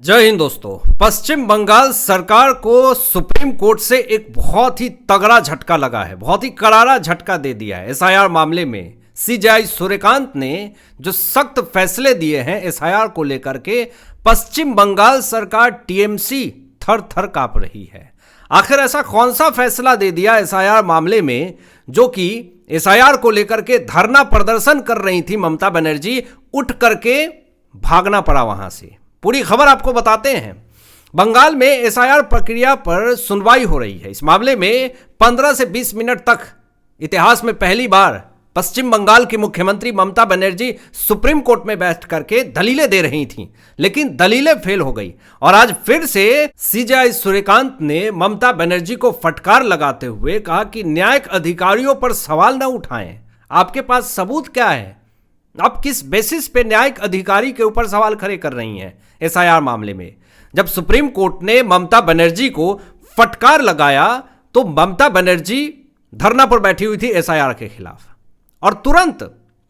जय हिंद दोस्तों। पश्चिम बंगाल सरकार को सुप्रीम कोर्ट से एक बहुत ही तगड़ा झटका लगा है, बहुत ही करारा झटका दे दिया है। एसआईआर मामले में सीजेआई सूर्यकांत ने जो सख्त फैसले दिए हैं एसआईआर को लेकर के, पश्चिम बंगाल सरकार टीएमसी थर थर कांप रही है। आखिर ऐसा कौन सा फैसला दे दिया एसआईआर मामले में, जो कि एसआईआर को लेकर के धरना प्रदर्शन कर रही थी ममता बनर्जी, उठ करके भागना पड़ा वहां से। पूरी खबर आपको बताते हैं। बंगाल में एसआईआर प्रक्रिया पर सुनवाई हो रही है। इस मामले में 15 से 20 मिनट तक इतिहास में पहली बार पश्चिम बंगाल की मुख्यमंत्री ममता बनर्जी सुप्रीम कोर्ट में बैठ करके दलीलें दे रही थीं, लेकिन दलीलें फेल हो गई। और आज फिर से सीजेआई सूर्यकांत ने ममता बनर्जी को फटकार लगाते हुए कहा कि न्यायिक अधिकारियों पर सवाल न उठाएं, आपके पास सबूत क्या है, आप किस बेसिस पे न्यायिक अधिकारी के ऊपर सवाल खड़े कर रही हैं एसआईआर मामले में। जब सुप्रीम कोर्ट ने ममता बनर्जी को फटकार लगाया तो ममता बनर्जी धरना पर बैठी हुई थी एसआईआर के खिलाफ, और तुरंत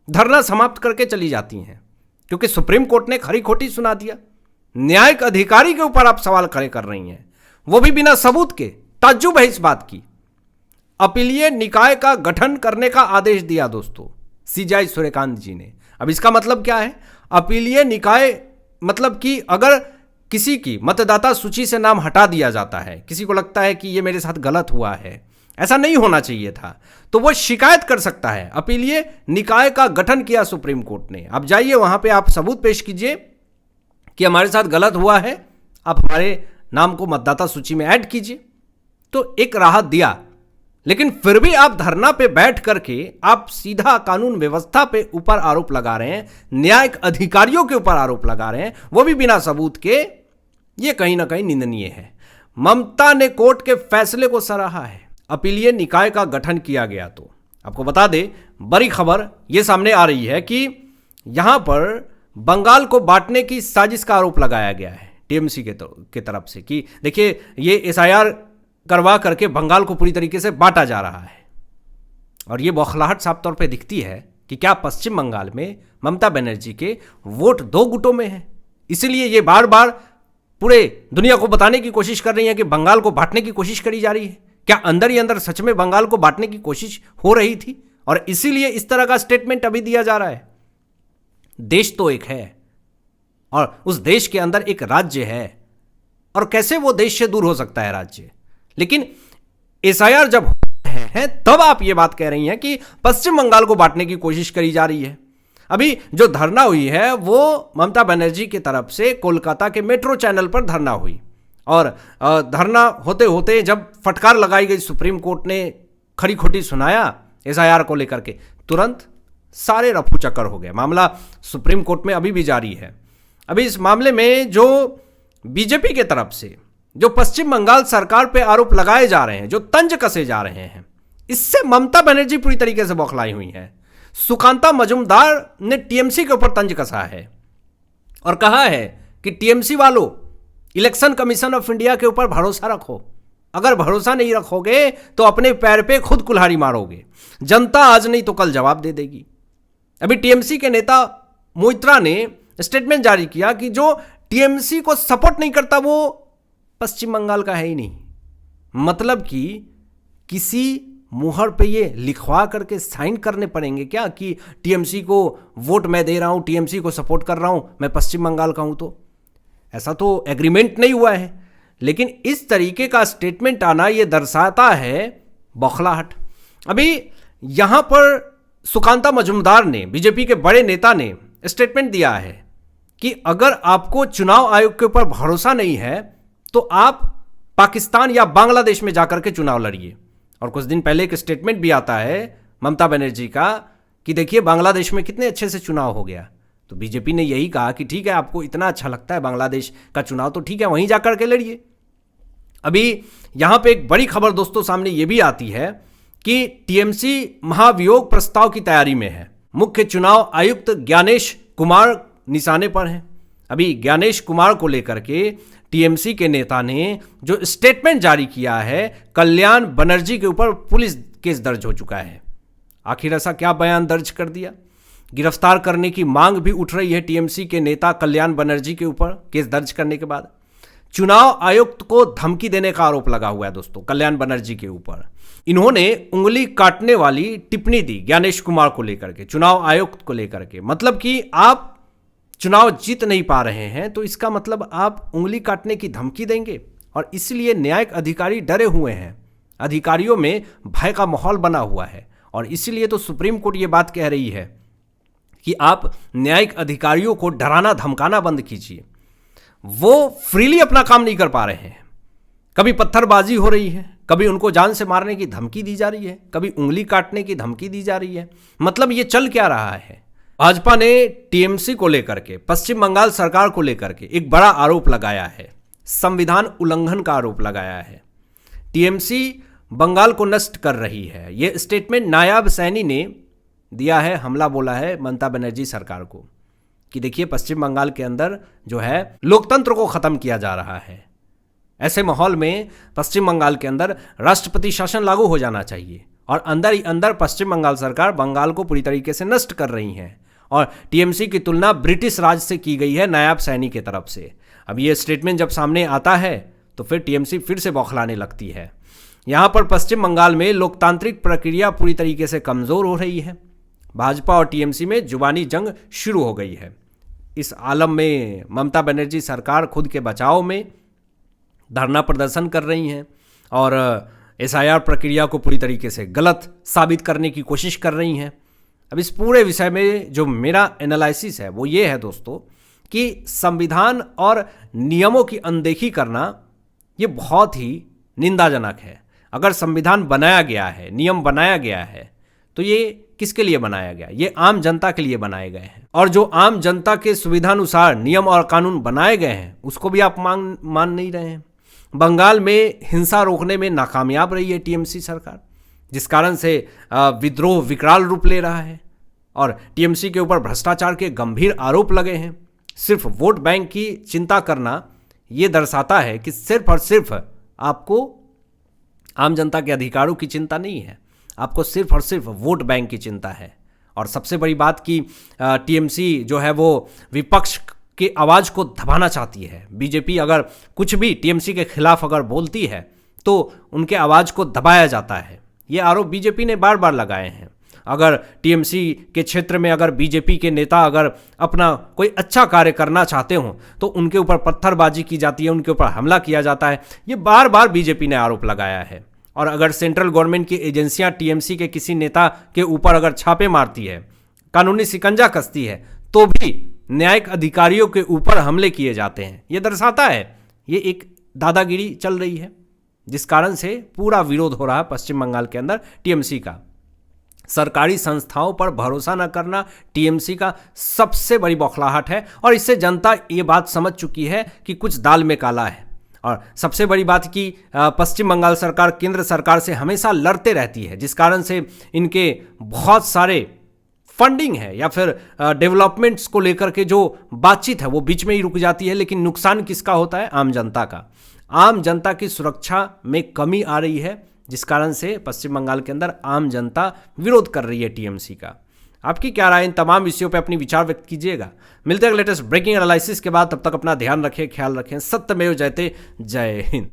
धरना समाप्त करके चली जाती हैं, क्योंकि सुप्रीम कोर्ट ने खरी खोटी सुना दिया। न्यायिक अधिकारी के ऊपर आप सवाल खड़े कर रही हैं, वो भी बिना सबूत के। ताज्जुब है इस बात की। अपीलीय निकाय का गठन करने का आदेश दिया दोस्तों सीजेआई सूर्यकांत जी ने। अब इसका मतलब क्या है? अपीलीय निकाय मतलब कि अगर किसी की मतदाता सूची से नाम हटा दिया जाता है, किसी को लगता है कि ये मेरे साथ गलत हुआ है, ऐसा नहीं होना चाहिए था, तो वो शिकायत कर सकता है। अपीलीय निकाय का गठन किया सुप्रीम कोर्ट ने। आप जाइए वहां पे, आप सबूत पेश कीजिए कि हमारे साथ गलत हुआ है, आप हमारे नाम को मतदाता सूची में ऐड कीजिए। तो एक राहत दिया, लेकिन फिर भी आप धरना पे बैठ करके आप सीधा कानून व्यवस्था पे ऊपर आरोप लगा रहे हैं, न्यायिक अधिकारियों के ऊपर आरोप लगा रहे हैं, वो भी बिना सबूत के। ये कहीं ना कहीं निंदनीय है। ममता ने कोर्ट के फैसले को सराहा है, अपीलीय निकाय का गठन किया गया। तो आपको बता दे, बड़ी खबर ये सामने आ रही है कि यहां पर बंगाल को बांटने की साजिश का आरोप लगाया गया है टीएमसी के तरफ से, कि देखिए ये एसआईआर करवा करके बंगाल को पूरी तरीके से बांटा जा रहा है। और ये बौखलाहट साफ तौर पे दिखती है कि क्या पश्चिम बंगाल में ममता बनर्जी के वोट दो गुटों में है, इसीलिए ये बार बार पूरे दुनिया को बताने की कोशिश कर रही है कि बंगाल को बांटने की कोशिश करी जा रही है। क्या अंदर ही अंदर सच में बंगाल को बांटने की कोशिश हो रही थी, और इसीलिए इस तरह का स्टेटमेंट अभी दिया जा रहा है? देश तो एक है, और उस देश के अंदर एक राज्य है, और कैसे वो देश से दूर हो सकता है राज्य? लेकिन एसआईआर जब है तब आप ये बात कह रही हैं कि पश्चिम बंगाल को बांटने की कोशिश करी जा रही है। अभी जो धरना हुई है वो ममता बनर्जी की तरफ से कोलकाता के मेट्रो चैनल पर धरना हुई, और धरना होते होते जब फटकार लगाई गई, सुप्रीम कोर्ट ने खरी खोटी सुनाया एसआईआर को लेकर के, तुरंत सारे रफू चक्कर हो गए। मामला सुप्रीम कोर्ट में अभी भी जारी है। अभी इस मामले में जो बीजेपी के तरफ से जो पश्चिम बंगाल सरकार पे आरोप लगाए जा रहे हैं, जो तंज कसे जा रहे हैं, इससे ममता बनर्जी पूरी तरीके से बौखलाई हुई है। सुकांता मजूमदार ने टीएमसी के ऊपर तंज कसा है और कहा है कि टीएमसी वालों, इलेक्शन कमीशन ऑफ इंडिया के ऊपर भरोसा रखो, अगर भरोसा नहीं रखोगे तो अपने पैर पे खुद कुल्हाड़ी मारोगे। जनता आज नहीं तो कल जवाब दे देगी। अभी टीएमसी के नेता मोइत्रा ने स्टेटमेंट जारी किया कि जो टीएमसी को सपोर्ट नहीं करता वो पश्चिम बंगाल का है ही नहीं। मतलब कि किसी मुहर पे ये लिखवा करके साइन करने पड़ेंगे क्या कि टीएमसी को वोट मैं दे रहा हूं, टीएमसी को सपोर्ट कर रहा हूं, मैं पश्चिम बंगाल का हूं? तो ऐसा तो एग्रीमेंट नहीं हुआ है। लेकिन इस तरीके का स्टेटमेंट आना ये दर्शाता है बौखलाहट। अभी यहां पर सुकांता मजूमदार ने, बीजेपी के बड़े नेता ने स्टेटमेंट दिया है कि अगर आपको चुनाव आयोग के ऊपर भरोसा नहीं है तो आप पाकिस्तान या बांग्लादेश में जाकर के चुनाव लड़िए। और कुछ दिन पहले एक स्टेटमेंट भी आता है ममता बनर्जी का कि देखिए बांग्लादेश में कितने अच्छे से चुनाव हो गया। तो बीजेपी ने यही कहा कि ठीक है, आपको इतना अच्छा लगता है बांग्लादेश का चुनाव, तो ठीक है, वहीं जाकर के लड़िए। अभी यहां पे एक बड़ी खबर दोस्तों सामने ये भी आती है कि टीएमसी महाभियोग प्रस्ताव की तैयारी में है। मुख्य चुनाव आयुक्त ज्ञानेश कुमार निशाने पर हैं। अभी ज्ञानेश कुमार को लेकर के टीएमसी के नेता ने जो स्टेटमेंट जारी किया है, कल्याण बनर्जी के ऊपर पुलिस केस दर्ज हो चुका है। आखिर ऐसा क्या बयान दर्ज कर दिया? गिरफ्तार करने की मांग भी उठ रही है टीएमसी के नेता कल्याण बनर्जी के ऊपर केस दर्ज करने के बाद। चुनाव आयुक्त को धमकी देने का आरोप लगा हुआ है दोस्तों कल्याण बनर्जी के ऊपर। इन्होंने उंगली काटने वाली टिप्पणी दी ज्ञानेश कुमार को लेकर के, चुनाव आयुक्त को लेकर के। मतलब कि आप चुनाव जीत नहीं पा रहे हैं तो इसका मतलब आप उंगली काटने की धमकी देंगे, और इसलिए न्यायिक अधिकारी डरे हुए हैं। अधिकारियों में भय का माहौल बना हुआ है, और इसलिए तो सुप्रीम कोर्ट ये बात कह रही है कि आप न्यायिक अधिकारियों को डराना धमकाना बंद कीजिए। वो फ्रीली अपना काम नहीं कर पा रहे हैं। कभी पत्थरबाजी हो रही है, कभी उनको जान से मारने की धमकी दी जा रही है, कभी उंगली काटने की धमकी दी जा रही है। मतलब ये चल क्या रहा है? भाजपा ने टीएमसी को लेकर के, पश्चिम बंगाल सरकार को लेकर के एक बड़ा आरोप लगाया है, संविधान उल्लंघन का आरोप लगाया है। टीएमसी बंगाल को नष्ट कर रही है। यह स्टेटमेंट नायाब सैनी ने दिया है, हमला बोला है ममता बनर्जी सरकार को कि देखिए पश्चिम बंगाल के अंदर जो है लोकतंत्र को खत्म किया जा रहा है। ऐसे माहौल में पश्चिम बंगाल के अंदर राष्ट्रपति शासन लागू हो जाना चाहिए, और अंदर ही अंदर पश्चिम बंगाल सरकार बंगाल को पूरी तरीके से नष्ट कर रही है। और टीएमसी की तुलना ब्रिटिश राज से की गई है नायाब सैनी की तरफ से। अब ये स्टेटमेंट जब सामने आता है तो फिर टीएमसी फिर से बौखलाने लगती है। यहाँ पर पश्चिम बंगाल में लोकतांत्रिक प्रक्रिया पूरी तरीके से कमज़ोर हो रही है। भाजपा और टीएमसी में जुबानी जंग शुरू हो गई है। इस आलम में ममता बनर्जी सरकार खुद के बचाव में धरना प्रदर्शन कर रही हैं और एसआईआर प्रक्रिया को पूरी तरीके से गलत साबित करने की कोशिश कर रही हैं। अब इस पूरे विषय में जो मेरा एनालिसिस है वो ये है दोस्तों कि संविधान और नियमों की अनदेखी करना ये बहुत ही निंदाजनक है। अगर संविधान बनाया गया है, नियम बनाया गया है, तो ये किसके लिए बनाया गया? ये आम जनता के लिए बनाए गए हैं, और जो आम जनता के सुविधानुसार नियम और कानून बनाए गए हैं उसको भी आप मान नहीं रहे हैं। बंगाल में हिंसा रोकने में नाकामयाब रही है टीएमसी सरकार, जिस कारण से विद्रोह विकराल रूप ले रहा है, और टीएमसी के ऊपर भ्रष्टाचार के गंभीर आरोप लगे हैं। सिर्फ वोट बैंक की चिंता करना ये दर्शाता है कि सिर्फ और सिर्फ आपको आम जनता के अधिकारों की चिंता नहीं है, आपको सिर्फ और सिर्फ वोट बैंक की चिंता है। और सबसे बड़ी बात कि टीएमसी जो है वो विपक्ष की आवाज़ को दबाना चाहती है। बीजेपी अगर कुछ भी टीएमसी के खिलाफ अगर बोलती है तो उनके आवाज़ को दबाया जाता है। ये आरोप बीजेपी ने बार बार लगाए हैं। अगर टीएमसी के क्षेत्र में अगर बीजेपी के नेता अगर अपना कोई अच्छा कार्य करना चाहते हों तो उनके ऊपर पत्थरबाजी की जाती है, उनके ऊपर हमला किया जाता है। ये बार बार बीजेपी ने आरोप लगाया है। और अगर सेंट्रल गवर्नमेंट की एजेंसियां टीएमसी के किसी नेता के ऊपर अगर छापे मारती है, कानूनी शिकंजा कसती है, तो भी न्यायिक अधिकारियों के ऊपर हमले किए जाते हैं। ये दर्शाता है ये एक दादागिरी चल रही है, जिस कारण से पूरा विरोध हो रहा है पश्चिम बंगाल के अंदर टीएमसी का। सरकारी संस्थाओं पर भरोसा न करना टीएमसी का सबसे बड़ी बौखलाहट है, और इससे जनता ये बात समझ चुकी है कि कुछ दाल में काला है। और सबसे बड़ी बात कि पश्चिम बंगाल सरकार केंद्र सरकार से हमेशा लड़ते रहती है, जिस कारण से इनके बहुत सारे फंडिंग है या फिर डेवलपमेंट्स को लेकर के जो बातचीत है वो बीच में ही रुक जाती है। लेकिन नुकसान किसका होता है? आम जनता का। आम जनता की सुरक्षा में कमी आ रही है, जिस कारण से पश्चिम बंगाल के अंदर आम जनता विरोध कर रही है टीएमसी का। आपकी क्या राय? इन तमाम विषयों पे अपनी विचार व्यक्त कीजिएगा। मिलते हैं लेटेस्ट ब्रेकिंग एनालिसिस के बाद। तब तक अपना ध्यान रखें, ख्याल रखें। सत्यमेव जयते। जय हिंद।